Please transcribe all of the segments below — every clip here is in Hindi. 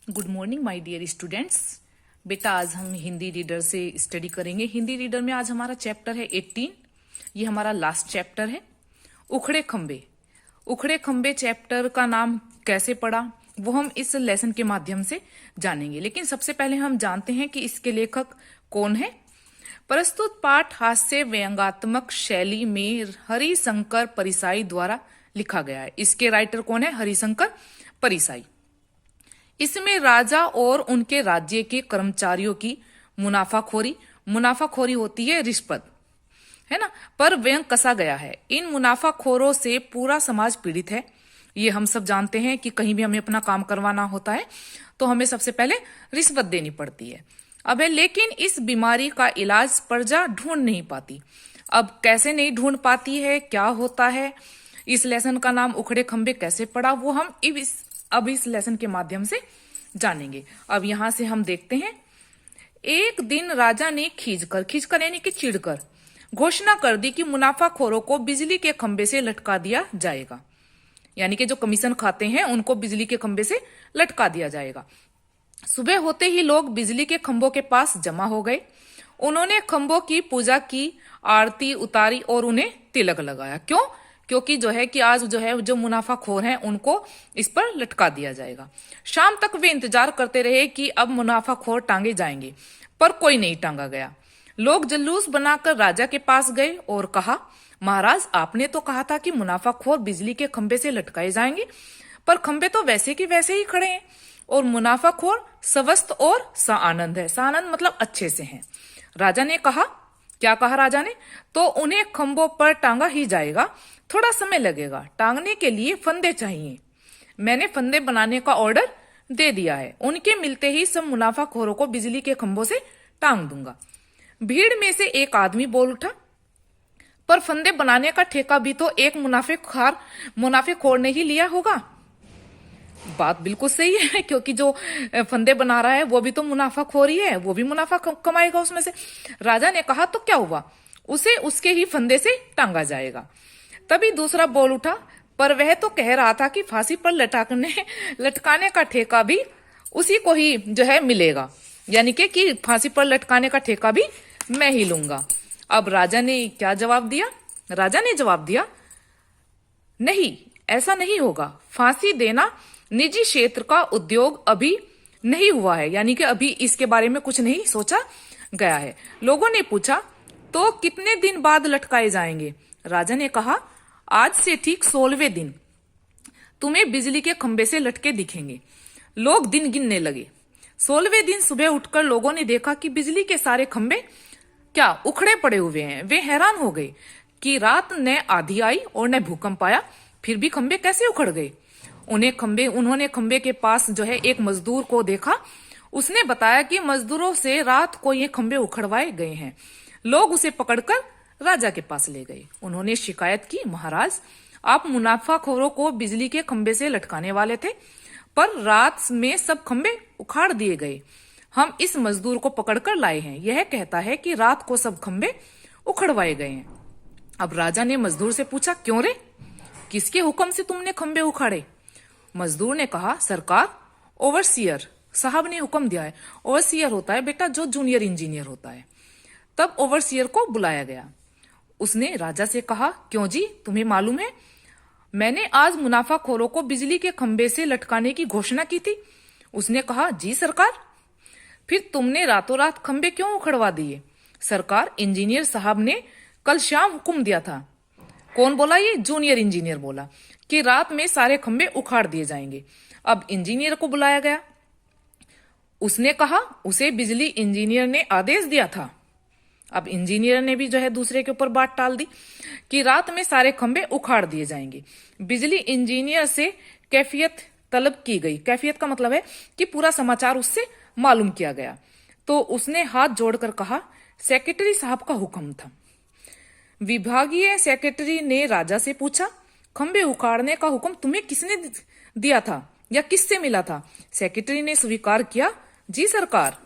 Good morning my dear students. बेटा आज हम हिंदी रीडर से स्टडी करेंगे। हिंदी रीडर में आज हमारा चैप्टर है 18। ये हमारा लास्ट चैप्टर है। उखड़े खंबे। उखड़े खंबे चैप्टर का नाम कैसे पड़ा वो हम इस लेसन के माध्यम से जानेंगे, लेकिन सबसे पहले हम जानते हैं कि इसके लेखक कौन है। प्रस्तुत पाठ हास्य व्यंग्यात्मक शैली में हरिशंकर परिसाई द्वारा लिखा गया है। इसके राइटर कौन है? हरिशंकर परिसाई। इसमें राजा और उनके राज्य के कर्मचारियों की मुनाफाखोरी होती है, रिश्वत, है ना, पर व्यंग कसा गया है। इन मुनाफाखोरों से पूरा समाज पीड़ित है। ये हम सब जानते हैं कि कहीं भी हमें अपना काम करवाना होता है तो हमें सबसे पहले रिश्वत देनी पड़ती है। अब है, लेकिन इस बीमारी का इलाज प्रजा ढूंढ नहीं पाती। अब कैसे नहीं ढूंढ पाती है, क्या होता है, इस लेसन का नाम उखड़े खंबे कैसे पड़ा, वो हम अब इस लेसन के माध्यम से जानेंगे। अब यहां से हम देखते हैं। एक दिन राजा ने खींचकर यानी कि चिढ़कर घोषणा कर दी कि मुनाफाखोरों को बिजली के खंबे से लटका दिया जाएगा। यानी कि जो कमीशन खाते हैं उनको बिजली के खंबे से लटका दिया जाएगा। सुबह होते ही लोग बिजली के खंभों के पास जमा हो गए। उन्होंने खंभों की पूजा की, आरती उतारी और उन्हें तिलक लगाया। क्यों? क्योंकि जो है कि आज जो मुनाफाखोर हैं उनको इस पर लटका दिया जाएगा। शाम तक वे इंतजार करते रहे कि अब मुनाफाखोर टांगे जाएंगे, पर कोई नहीं टांगा गया। लोग जुलूस बनाकर राजा के पास गए और कहा, महाराज, आपने तो कहा था कि मुनाफाखोर बिजली के खंबे से लटकाए जाएंगे, पर खंबे तो वैसे के वैसे ही खड़े हैं और मुनाफाखोर स्वस्थ और सानंद है। सानंद मतलब अच्छे से हैं। राजा ने कहा, क्या कहा राजा ने? तो उन्हें खंभों पर टांगा ही जाएगा, थोड़ा समय लगेगा। टांगने के लिए फंदे चाहिए। मैंने फंदे बनाने का ऑर्डर दे दिया है। उनके मिलते ही सब मुनाफाखोरों को बिजली के खंभों से टांग दूंगा। भीड़ में से एक आदमी बोल उठा, पर फंदे बनाने का ठेका भी तो एक मुनाफेखोर ने ही लिया होगा। बात बिल्कुल सही है, क्योंकि जो फंदे बना रहा है वो भी तो मुनाफाखोर ही है, वो भी मुनाफा कमाएगा उसमें से। राजा ने कहा, तो क्या हुआ, उसे उसके ही फंदे से टांगा जाएगा। तभी दूसरा बोल उठा, पर वह तो कह रहा था कि फांसी पर लटकाने का ठेका भी उसी को ही जो है मिलेगा। यानी कि फांसी पर लटकाने का ठेका भी मैं ही लूंगा। अब राजा ने क्या जवाब दिया? राजा ने जवाब दिया, नहीं, ऐसा नहीं होगा। फांसी देना निजी क्षेत्र का उद्योग अभी नहीं हुआ है, यानी कि अभी इसके बारे में कुछ नहीं सोचा गया है। लोगों ने पूछा, तो कितने दिन बाद लटकाए जाएंगे? राजा ने कहा, आज से ठीक 16वें दिन तुम्हें बिजली के खंबे से लटके दिखेंगे। लोग दिन गिनने लगे। 16वें दिन सुबह उठकर लोगों ने देखा कि बिजली के सारे खंबे क्या उखड़े पड़े हुए हैं। वे हैरान हो गए कि रात न आंधी आई और न भूकंप आया, फिर भी खंबे कैसे उखड़ गए। उन्होंने खंबे के पास जो है एक मजदूर को देखा। उसने बताया कि मजदूरों से रात को ये खंबे उखड़वाए गए हैं। लोग उसे पकड़कर राजा के पास ले गए। उन्होंने शिकायत की, महाराज, आप मुनाफाखोरों को बिजली के खंबे से लटकाने वाले थे, पर रात में सब खंबे उखाड़ दिए गए। हम इस मजदूर को पकड़कर लाए हैं। यह कहता है कि रात को सब खंबे उखड़वाए गए हैं। अब राजा ने मजदूर से पूछा, क्यों रे, किसके हुक्म से तुमने खंबे उखाड़े? मजदूर ने कहा, सरकार, ओवरसियर साहब ने हुक्म दिया है। ओवरसियर होता है बेटा जो जूनियर इंजीनियर होता है। तब ओवरसियर को बुलाया गया। उसने राजा से कहा, क्यों जी, तुम्हें मालूम है मैंने आज मुनाफाखोरों को बिजली के खंबे से लटकाने की घोषणा की थी। उसने कहा, जी सरकार। फिर तुमने रातों रात खंबे क्यों उखड़वा दिए? सरकार, इंजीनियर साहब ने कल शाम हुक्म दिया था। कौन बोला? ये जूनियर इंजीनियर बोला कि रात में सारे खंबे उखाड़ दिए जाएंगे। अब इंजीनियर को बुलाया गया। उसने कहा, उसे बिजली इंजीनियर ने आदेश दिया था। अब इंजीनियर ने भी जो है दूसरे के ऊपर बात टाल दी कि रात में सारे खंबे उखाड़ दिए जाएंगे। बिजली इंजीनियर से कैफियत तलब की गई। कैफियत का मतलब है कि पूरा समाचार उससे मालूम किया गया। तो उसने हाथ जोड़कर कहा, सेक्रेटरी साहब का हुक्म था। विभागीय सेक्रेटरी ने राजा से पूछा, खंबे उखाड़ने का हुक्म तुम्हें किसने दिया था या किससे मिला था? सेक्रेटरी ने स्वीकार किया, जी सरकार।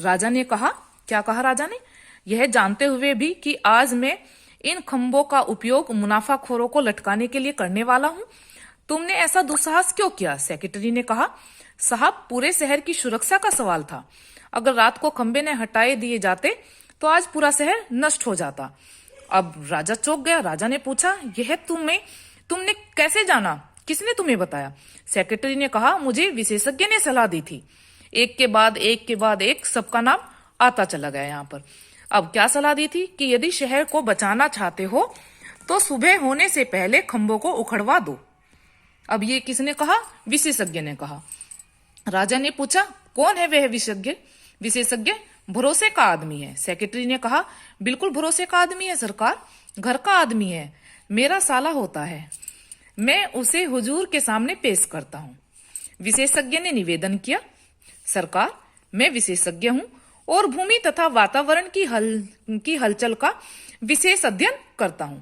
राजा ने कहा, क्या कहा राजा ने? यह जानते हुए भी कि आज मैं इन खंभों का उपयोग मुनाफाखोरों को लटकाने के लिए करने वाला हूं, तुमने ऐसा दुस्साहस क्यों किया? सेक्रेटरी ने कहा, साहब पूरे शहर की सुरक्षा का सवाल था। अगर रात को खंबे ने हटाए दिए जाते तो आज पूरा शहर नष्ट हो जाता। अब राजा चौंक गया। राजा ने पूछा, यह तुमने कैसे जाना? किसने तुम्हें बताया? सेक्रेटरी ने कहा, मुझे विशेषज्ञ ने सलाह दी थी। एक के बाद एक सबका नाम आता चला गया यहाँ पर। अब क्या सलाह दी थी कि यदि शहर को बचाना चाहते हो तो सुबह होने से पहले खंभों को उखड़वा दो। अब ये किसने कहा? विशेषज्ञ ने कहा। राजा ने पूछा, कौन है वह विशेषज्ञ? भरोसे का आदमी है। सेक्रेटरी ने कहा, बिल्कुल भरोसे का आदमी है सरकार, घर का आदमी है, मेरा साला होता है, मैं उसे हुजूर के सामने पेश करता हूं। विशेषज्ञ ने निवेदन किया, सरकार, मैं विशेषज्ञ हूं और भूमि तथा वातावरण की हलचल का विशेष अध्ययन करता हूं।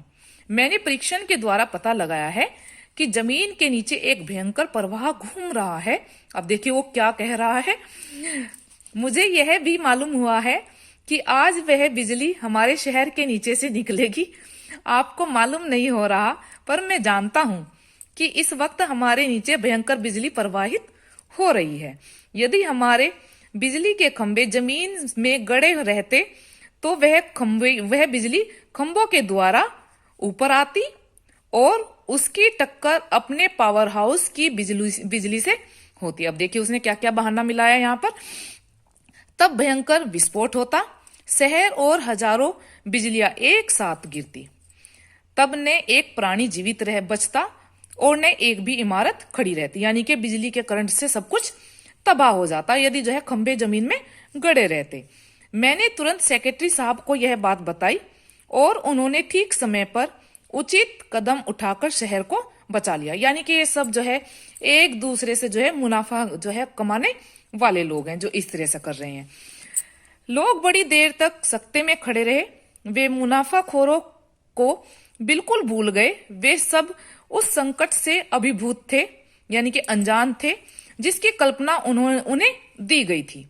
मैंने परीक्षण के द्वारा पता लगाया है कि जमीन के नीचे एक भयंकर प्रवाह घूम रहा है। अब देखिए वो क्या कह रहा है। मुझे यह भी मालूम हुआ है कि आज वह बिजली हमारे शहर के नीचे से निकलेगी। आपको मालूम नहीं हो रहा, पर मैं जानता हूं कि इस वक्त हमारे नीचे भयंकर बिजली प्रवाहित हो रही है। यदि हमारे बिजली के खंभे जमीन में गड़े रहते तो वह बिजली खंभों के द्वारा ऊपर आती और उसकी टक्कर अपने पावर हाउस की बिजली से होती। अब देखिए उसने क्या क्या बहाना मिलाया यहाँ पर। तब भयंकर विस्फोट होता, शहर और हजारों बिजलियां एक साथ गिरती। तब न एक प्राणी जीवित रह बचता और न एक भी इमारत खड़ी रहती। यानी कि बिजली के करंट से सब कुछ तबाह हो जाता यदि जो है खंभे जमीन में गड़े रहते। मैंने तुरंत सेक्रेटरी साहब को यह बात बताई और उन्होंने ठीक समय पर उचित कदम उठाकर शहर को बचा लिया। यानी कि ये सब जो है एक दूसरे से जो है मुनाफा जो है कमाने वाले लोग हैं जो इस तरह से कर रहे हैं। लोग बड़ी देर तक सख्ते में खड़े रहे। वे मुनाफाखोरों को बिल्कुल भूल गए। वे सब उस संकट से अभिभूत थे, यानी कि अनजान थे, जिसकी कल्पना उन्हें दी गई थी।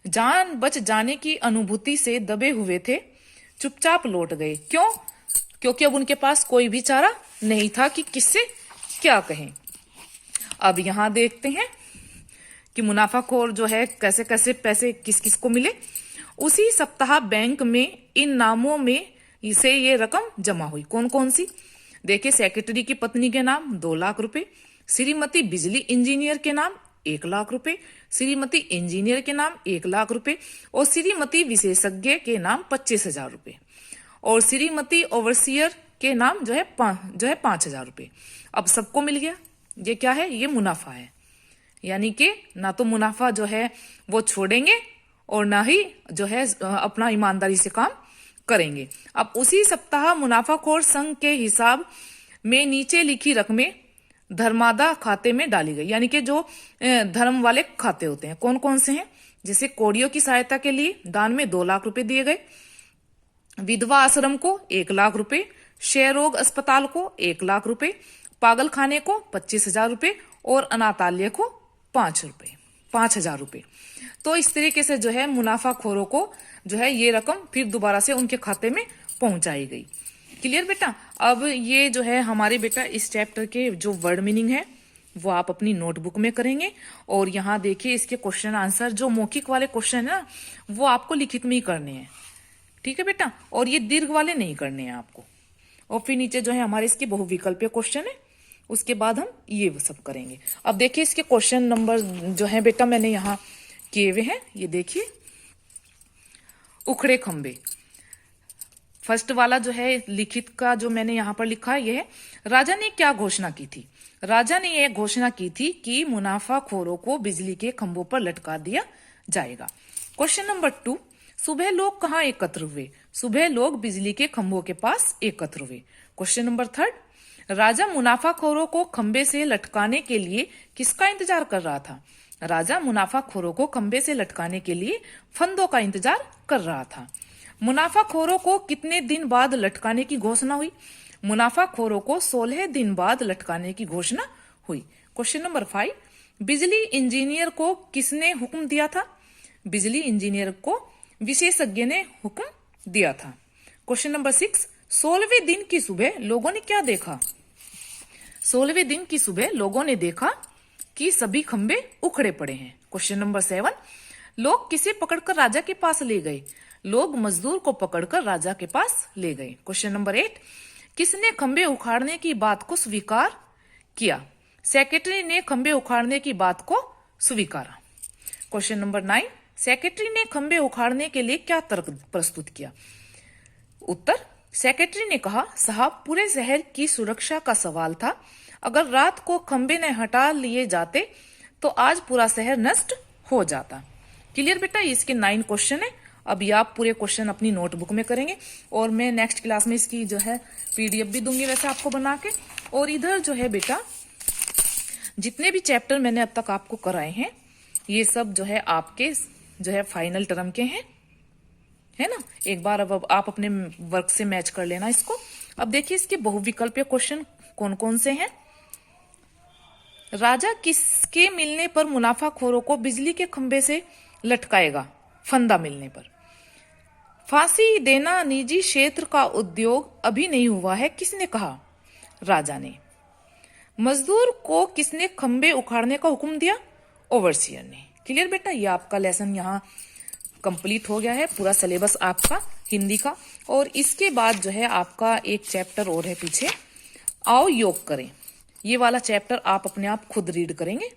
जान बच जाने की अनुभूति से दबे हुए थे, चुपचाप लौट गए। क्यों? क्योंकि अब उनके पास कोई भी चारा नहीं था कि किससे क्या कहें। अब यहां देखते हैं कि मुनाफाखोर जो है कैसे कैसे पैसे किस किस को मिले। उसी सप्ताह बैंक में इन नामों में से ये रकम जमा हुई। कौन कौन सी? देखिए, सेक्रेटरी की पत्नी के नाम 2 लाख रुपए, श्रीमती बिजली इंजीनियर के नाम 1 लाख रुपए, श्रीमती इंजीनियर के नाम 1 लाख रुपए और श्रीमती विशेषज्ञ के नाम 25,000 रुपए और श्रीमती ओवरसियर के नाम जो है 5,000 रुपए। अब सबको मिल गया। ये क्या है? ये मुनाफा है। यानी कि ना तो मुनाफा जो है वो छोड़ेंगे और ना ही जो है अपना ईमानदारी से काम करेंगे। अब उसी सप्ताह मुनाफाखोर संघ के हिसाब में नीचे लिखी रकमें धर्मादा खाते में डाली गई। यानी कि जो धर्म वाले खाते होते हैं, कौन कौन से हैं? जैसे कोड़ियों की सहायता के लिए दान में 2 लाख रुपए दिए गए, विधवा आश्रम को 1 लाख रुपए, क्षय रोग अस्पताल को 1 लाख रुपए, पागल खाने को 25,000 रुपए और अनाथालय को 5,000 रुपए। तो इस तरीके से जो है मुनाफाखोरों को जो है ये रकम फिर दोबारा से उनके खाते में पहुंचाई गई। क्लियर बेटा? अब ये जो है हमारे बेटा इस चैप्टर के जो वर्ड मीनिंग है वो आप अपनी नोटबुक में करेंगे। और यहाँ देखिए इसके क्वेश्चन आंसर जो मौखिक वाले क्वेश्चन है ना वो आपको लिखित में ही करने हैं। ठीक है बेटा? और ये दीर्घ वाले नहीं करने हैं आपको। और फिर नीचे जो है हमारे इसके बहुविकल्पीय क्वेश्चन है, उसके बाद हम ये सब करेंगे। अब देखिए इसके क्वेश्चन नंबर जो है बेटा मैंने यहाँ किए हुए हैं। ये देखिए, उखड़े खंबे। फर्स्ट वाला जो है लिखित का जो मैंने यहाँ पर लिखा है ये है, राजा ने क्या घोषणा की थी? राजा ने यह घोषणा की थी कि मुनाफाखोरों को बिजली के खंभों पर लटका दिया जाएगा। क्वेश्चन नंबर 2, सुबह लोग कहाँ एकत्र हुए? सुबह लोग बिजली के खंभों के पास एकत्र हुए। क्वेश्चन नंबर 3, राजा मुनाफाखोरों को खंबे से लटकाने के लिए किसका इंतजार कर रहा था? राजा मुनाफाखोरों को खंबे से लटकाने के लिए फंदों का इंतजार कर रहा था। मुनाफाखोरों को कितने दिन बाद लटकाने की घोषणा हुई? मुनाफाखोरों को 16 दिन बाद लटकाने की घोषणा हुई। क्वेश्चन नंबर 5, बिजली इंजीनियर को किसने हुक्म दिया था? बिजली इंजीनियर को विशेषज्ञ ने हुक्म दिया था। क्वेश्चन नंबर 6, 16वें दिन की सुबह लोगों ने क्या देखा? 16वें दिन की सुबह लोगों ने देखा कि सभी खंबे उखड़े पड़े हैं। क्वेश्चन नंबर 7, लोग किसे पकड़कर राजा के पास ले गए? लोग मजदूर को पकड़कर राजा के पास ले गए। क्वेश्चन नंबर 8, किसने खंबे उखाड़ने की बात को स्वीकार किया? सेक्रेटरी ने खंबे उखाड़ने की बात को स्वीकारा। क्वेश्चन नंबर 9, सेक्रेटरी ने खंबे उखाड़ने के लिए क्या तर्क प्रस्तुत किया? उत्तर, सेक्रेटरी ने कहा, साहब पूरे शहर की सुरक्षा का सवाल था। अगर रात को खंबे न हटा लिए जाते तो आज पूरा शहर नष्ट हो जाता। क्लियर बेटा? इसके 9 क्वेश्चन है। अब ये आप पूरे क्वेश्चन अपनी नोटबुक में करेंगे और मैं नेक्स्ट क्लास में इसकी जो है पीडीएफ भी दूंगी वैसे आपको बना के। और इधर जो है बेटा जितने भी चैप्टर मैंने अब तक आपको कराए हैं ये सब जो है आपके जो है फाइनल टर्म के हैं, है ना। एक बार अब आप अपने वर्क से मैच कर लेना इसको। अब देखिए इसके बहुविकल्पीय क्वेश्चन कौन कौन से हैं। राजा किसके मिलने पर मुनाफाखोरों को बिजली के खंभे से लटकाएगा? फंदा मिलने पर। फांसी देना निजी क्षेत्र का उद्योग अभी नहीं हुआ है, किसने कहा? राजा ने। मजदूर को किसने खंबे उखाड़ने का हुक्म दिया? ओवरसियर ने। क्लियर बेटा? ये आपका लेसन यहाँ कंप्लीट हो गया है, पूरा सिलेबस आपका हिंदी का। और इसके बाद जो है आपका एक चैप्टर और है पीछे, आओ योग करें। ये वाला चैप्टर आप अपने आप खुद रीड करेंगे,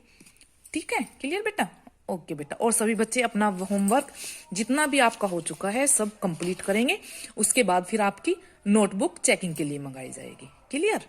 ठीक है? क्लियर बेटा? ओके बेटा। और सभी बच्चे अपना होमवर्क जितना भी आपका हो चुका है सब कंप्लीट करेंगे। उसके बाद फिर आपकी नोटबुक चेकिंग के लिए मंगाई जाएगी। क्लियर?